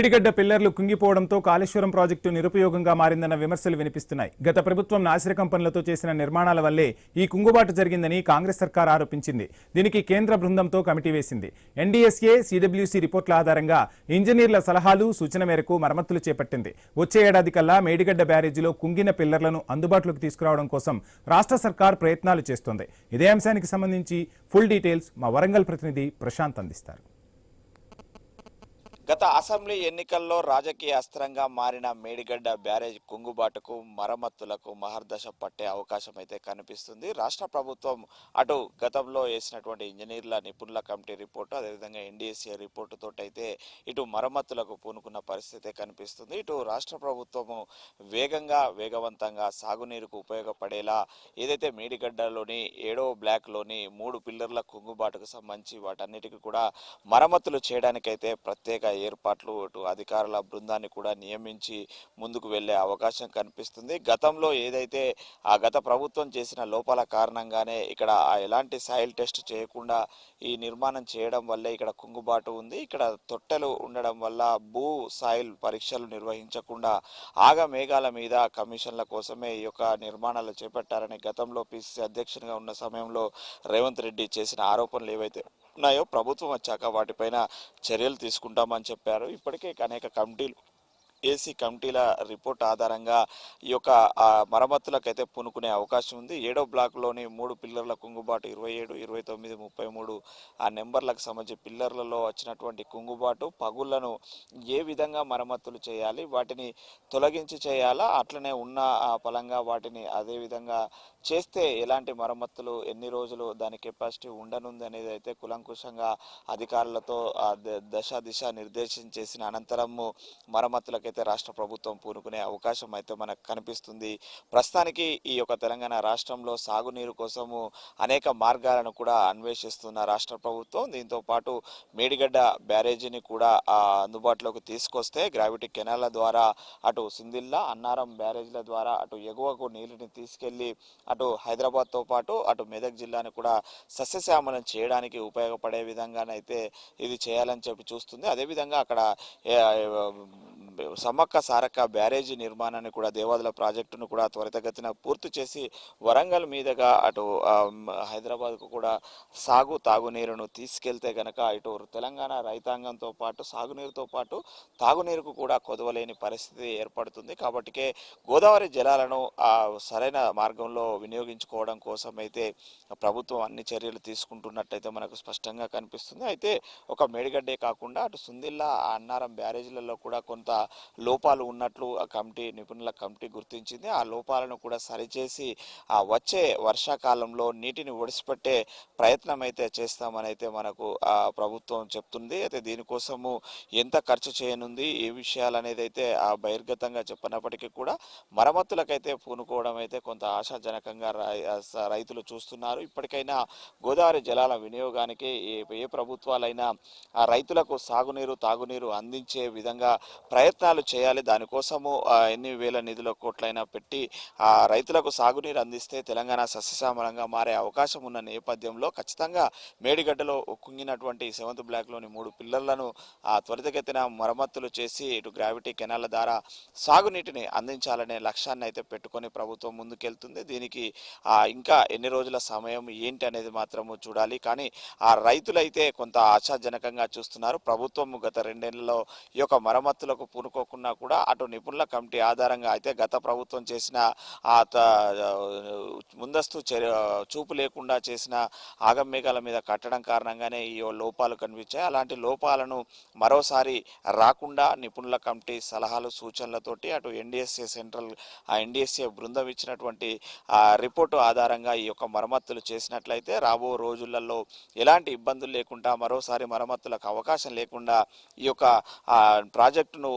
మేడిగడ్డ పిల్లర్లు కుంగిపోవడంతో కాళేశ్వరం ప్రాజెక్టు నిరుపయోగంగా మారిందన్న విమర్శలు వినిపిస్తున్నాయి. గత ప్రభుత్వం నాసిరకం పనులతో చేసిన నిర్మాణాల వల్లే ఈ కుంగుబాటు జరిగిందని కాంగ్రెస్ సర్కార్ ఆరోపించింది. దీనికి కేంద్ర బృందంతో కమిటీ వేసింది. ఎన్డీఎస్ఏ, సిడబ్ల్యూసీ రిపోర్టుల ఆధారంగా ఇంజనీర్ల సలహాలు, సూచన మేరకు మరమ్మతులు చేపట్టింది. వచ్చే ఏడాది కల్లా మేడిగడ్డ బ్యారేజీలో కుంగిన పిల్లర్లను అందుబాటులోకి తీసుకురావడం కోసం రాష్ట్ర సర్కార్ ప్రయత్నాలు చేస్తోంది. ఇదే అంశానికి సంబంధించి ఫుల్ డీటెయిల్స్ మా వరంగల్ ప్రతినిధి ప్రశాంత్ అందిస్తారు. గత అసెంబ్లీ ఎన్నికల్లో రాజకీయ అస్త్రంగా మారిన మేడిగడ్డ బ్యారేజ్ కుంగుబాటుకు మరమ్మతులకు మహర్దశ పట్టే అవకాశం అయితే కనిపిస్తుంది. రాష్ట్ర ప్రభుత్వం అటు గతంలో వేసినటువంటి ఇంజనీర్ల నిపుణుల కమిటీ రిపోర్టు, అదేవిధంగా ఎన్డీఎస్ఏ రిపోర్టు తోటైతే ఇటు మరమ్మతులకు పూనుకున్న పరిస్థితి కనిపిస్తుంది. ఇటు రాష్ట్ర ప్రభుత్వము వేగవంతంగా సాగునీరుకు ఉపయోగపడేలా ఏదైతే మేడిగడ్డలోని 7వ బ్లాక్లోని 3 పిల్లర్ల కుంగుబాటుకు సంబంధించి వాటన్నిటికీ కూడా మరమ్మతులు చేయడానికైతే ప్రత్యేక ఏర్పాట్లు అధికారుల బృందాన్ని కూడా నియమించి ముందుకు వెళ్లే అవకాశం కనిపిస్తుంది. గతంలో ఏదైతే గత ప్రభుత్వం చేసిన లోపాల కారణంగానే ఇక్కడ ఎలాంటి సాయిల్ టెస్ట్ చేయకుండా ఈ నిర్మాణం చేయడం వల్లే ఇక్కడ కుంగుబాటు ఉంది. ఇక్కడ తొట్టెలు ఉండడం వల్ల భూ సాయిల్ పరీక్షలు నిర్వహించకుండా ఆగమేఘాల మీద కమిషన్ల కోసమే ఈ యొక్క నిర్మాణాలు చేపట్టారని గతంలో పిసిసి అధ్యక్షునిగా ఉన్న సమయంలో రేవంత్ రెడ్డి చేసిన ఆరోపణలు ఏవైతే ఉన్నాయో ప్రభుత్వం వచ్చాక వాటిపైన చర్యలు తీసుకుంటామని చెప్పారు. ఇప్పటికే అనేక కమిటీలు ఏసీ కమిటీల రిపోర్ట్ ఆధారంగా ఈ యొక్క మరమ్మతులకైతే పూనుకునే అవకాశం ఉంది. 7వ బ్లాక్లోని 3 పిల్లర్ల కుంగుబాటు 27, 29, 33 ఆ నెంబర్లకు సంబంధించి పిల్లర్లలో వచ్చినటువంటి కుంగుబాటు పగుళ్లను ఏ విధంగా మరమ్మతులు చేయాలి, వాటిని తొలగించి చేయాలా, అట్లనే ఉన్న పలంగా వాటిని అదే విధంగా చేస్తే ఎలాంటి మరమ్మతులు, ఎన్ని రోజులు దాని కెపాసిటీ ఉండనుంది అనేది అయితే కులంకుశంగా అధికారులతో దిశ నిర్దేశం చేసిన అనంతరము మరమ్మతులకైతే రాష్ట్ర ప్రభుత్వం పూనుకునే అవకాశం అయితే మనకు కనిపిస్తుంది. ప్రస్తుతానికి ఈ యొక్క తెలంగాణ రాష్ట్రంలో సాగునీరు కోసము అనేక మార్గాలను కూడా అన్వేషిస్తున్న రాష్ట్ర ప్రభుత్వం దీంతో పాటు మేడిగడ్డ బ్యారేజీని కూడా అందుబాటులోకి తీసుకొస్తే గ్రావిటీ కెనాల ద్వారా అటు సిందిల్లా, అన్నారం బ్యారేజ్ల ద్వారా అటు ఎగువకు నీటిని తీసుకెళ్లి అటు హైదరాబాద్తో పాటు అటు మెదక్ జిల్లాను కూడా సస్యశ్యామలం చేయడానికి ఉపయోగపడే విధంగానైతే ఇది చేయాలని చెప్పి చూస్తుంది. అదేవిధంగా అక్కడ సమ్మక్క సారక్క బ్యారేజీ నిర్మాణాన్ని కూడా దేవాదుల ప్రాజెక్టును కూడా త్వరితగతిన పూర్తి చేసి వరంగల్ మీదుగా అటు హైదరాబాద్కు కూడా తాగునీరును తీసుకెళ్తే గనక ఇటు తెలంగాణ రైతాంగంతో పాటు సాగునీరుతో పాటు తాగునీరుకు కూడా కొదవలేని పరిస్థితి ఏర్పడుతుంది. కాబట్టికే గోదావరి జలాలను సరైన మార్గంలో వినియోగించుకోవడం కోసం అయితే ప్రభుత్వం అన్ని చర్యలు తీసుకుంటున్నట్టయితే మనకు స్పష్టంగా కనిపిస్తుంది. అయితే ఒక మేడిగడ్డే కాకుండా అటు సుందిల్లా, అన్నారం బ్యారేజీలలో కూడా కొంత లోపాలు ఉన్నట్లు నిపుణుల కమిటీ గుర్తించింది. ఆ లోపాలను కూడా సరిచేసి వచ్చే వర్షాకాలంలో నీటిని ఒడిసిపెట్టే ప్రయత్నం అయితే చేస్తామని అయితే మనకు ప్రభుత్వం చెప్తుంది. అయితే దీనికోసము ఎంత ఖర్చు చేయనుంది, ఏ విషయాలు అనేది అయితే బహిర్గతంగా చెప్పినప్పటికీ కూడా మరమ్మతులకైతే పూనుకోవడం అయితే కొంత ఆశాజనకంగా రైతులు చూస్తున్నారు. ఇప్పటికైనా గోదావరి జలాల వినియోగానికి ఏ ప్రభుత్వాలైనా రైతులకు సాగునీరు, తాగునీరు అందించే విధంగా ప్రయత్నాలు చేయాలి. దానికోసము ఎన్ని వేల నిధుల కోట్లైనా పెట్టి రైతులకు సాగునీరు అందిస్తే తెలంగాణ సస్యశ్యామలంగా మారే అవకాశం ఉన్న నేపథ్యంలో ఖచ్చితంగా మేడిగడ్డలో కుంగినటువంటి 7th బ్లాక్లోని 3 పిల్లర్లను త్వరితగతిన మరమ్మతులు చేసి ఇటు గ్రావిటీ కెనాల ద్వారా సాగునీటిని అందించాలనే లక్ష్యాన్ని అయితే పెట్టుకొని ప్రభుత్వం ముందుకెళ్తుంది. దీనికి ఇంకా ఎన్ని రోజుల సమయం ఏంటి అనేది మాత్రము చూడాలి. కానీ రైతులైతే కొంత ఆశాజనకంగా చూస్తున్నారు. ప్రభుత్వం గత 2 ఏళ్లలో ఈ యొక్క మరమ్మతులకు పూనుకోకుండా కూడా అటు నిపుణుల కమిటీ ఆధారంగా అయితే గత ప్రభుత్వం చేసిన ముందస్తు చూపు లేకుండా చేసిన ఆగమేఘాల మీద కట్టడం కారణంగానే ఈ లోపాలు కనిపించాయి. అలాంటి లోపాలను మరోసారి రాకుండా నిపుణుల కమిటీ సలహాలు, సూచనలతోటి అటు ఎన్డీఎస్ఏ బృందం ఇచ్చినటువంటి రిపోర్టు ఆధారంగా ఈ యొక్క మరమ్మతులు చేసినట్లయితే రాబో రోజులలో ఎలాంటి ఇబ్బందులు లేకుండా మరోసారి మరమ్మతులకు అవకాశం లేకుండా ఈ యొక్క ప్రాజెక్టును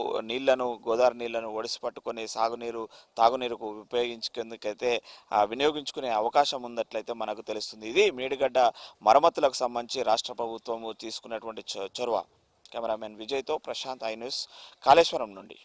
గోదావరి నీళ్లను ఒడిసి పట్టుకొని సాగునీరు, తాగునీరుకు ఉపయోగించుకునేందుకైతే వినియోగించుకునే అవకాశం ఉన్నట్లయితే మనకు తెలుస్తుంది. ఇది మేడిగడ్డ మరమ్మతులకు సంబంధించి రాష్ట్ర ప్రభుత్వం తీసుకున్నటువంటి చొరవ. కెమెరామెన్ విజయ్తో ప్రశాంత్, ఐ న్యూస్, కాళేశ్వరం నుండి.